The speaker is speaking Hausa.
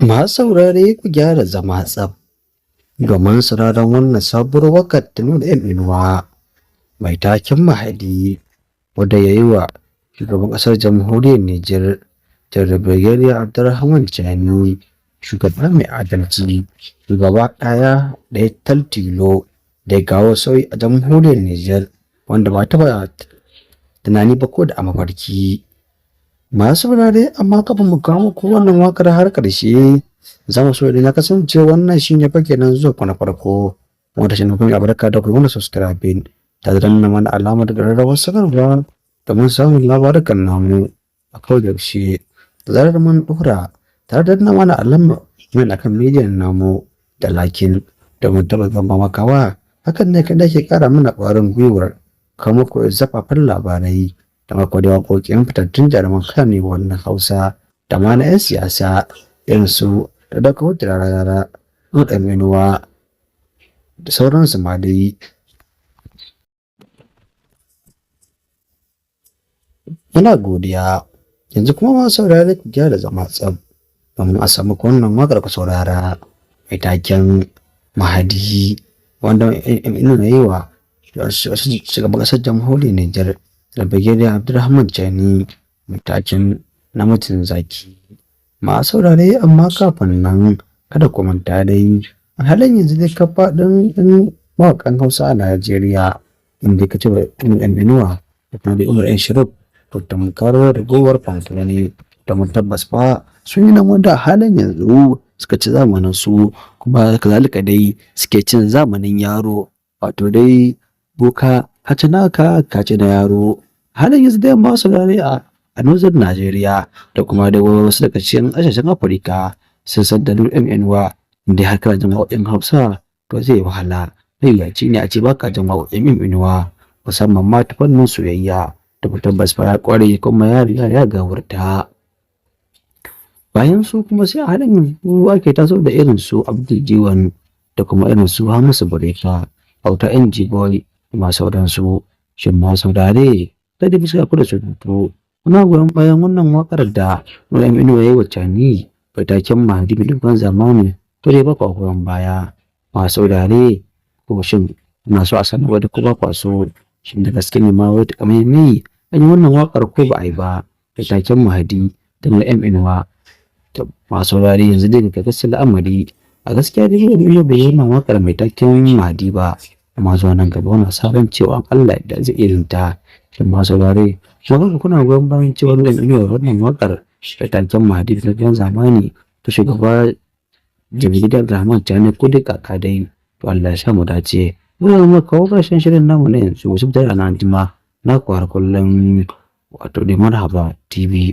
Masu saurare ku gyara zama tsaf domin sauraron wannan sabuwar waƙar ta Nura M Inuwa mai taken Mahadi, wadda ya yi wa shugaban ƙasar jamhuriyar Nijar Janar Brigadier Abdurrahman Chani, shugaba mai adalci, shugaba ɗaya tilo da ya kawo sauyi a jamhuriyar Nijar wanda ba taɓa tunani ba ko da a mafarki. Masu saurare, amma kafin mu kawo muku wannan waƙar har ƙarshe, za mu so idan ya kasance wannan shi ne fake nan zuwa ku na farko wanda shi ne kuma albarka da kuma subscribing ta danna mana alamar ƙararrawar sanarwa domin samun labarukan namu a kodayaushe da zarar mun ɗora, tare da danna mana alamar mai akan bidiyon namu da lakin domin tabbatar ba makawa. Hakan ne kaɗai ke ƙara mana ƙwarin gwiwar kawo muku zafafan labarai da mako da waƙoƙin fitattun jaruman kane wannan Hausa da ma na 'yan siyasa irin su da daga hutu rarara Nura M Inuwa da sauransu ma dai. Muna godiya. Yanzu kuma masu saurare ku gyara zama tsaf domin a samu wannan waƙar ku saurara mai taken Mahadi, wanda M Inuwa yi wa shugaban ƙasar jamhuriyar Nijar da Brigadier Abdurrahman Chani mai taken namijin zaki. Masu saurare, amma kafin nan kada ku manta dai a halin yanzu dai ka faɗin mawaƙan Hausa a Najeriya inda ka ce M Inuwa da kuma da Umar Shirif to tamkar ragowar fanfani ne domin tabbas fa sun yi nan wanda a halin yanzu suka ci zamanin su, kuma kazalika dai suke cin zamanin yaro, wato dai boka kaci naka kaci na yaro. Halin yanzu dai masu saurare a nozar Najeriya da kuma da wasu daga cikin ƙasashen Afirka sun san da Nura M Inuwa, inda har kana jin waƙoƙin Hausa to zai wahala mawuyaci ne a ce baka jin waƙoƙin M Inuwa, musamman ma ta fannin soyayya da tabbas fa ya ƙware kuma ya riga ya gawurta. Bayan su kuma sai a halin yanzu ake taso da irin su Abdul Diwan da kuma irin su Hamisu Breaker, Auta NG Boy da ma sauransu. Shin ma saurare da da bisa ku da surutu, muna goyon bayan wannan waƙar da Nura M Inuwa ya yi wa Chani mai taken Mahadi mai dubban zamani, to dai ba kwa goyon baya. Masu saurare, ko shin kuna so a sanarwa da ku ba kwa so, shin da gaske ne ma wai takamaimai an yi wannan waƙar ko ba a yi ba mai taken Mahadi da Nura M Inuwa? Masu saurare, yanzu dai daga gaskiyar al'amari a gaskiya dai Nura M Inuwa bai yi wannan waƙar mai taken Mahadi ba, amma zuwa nan gaba wani sabon cewa Allah da zai irin ta. Shin ma saurare, kuma kuna goyon bayan cewa Nura M Inuwa wannan waƙar mai taken Mahadi da dubban zamani ta shugaba Brigadier Abdurrahman Chani ko dai kaka dai, to Allah ya sa mu dace. Muna zama kawo ƙarshen shirin namu na yanzu, wasu da rana anjima na kwar kullum, wato da Marhaba TV.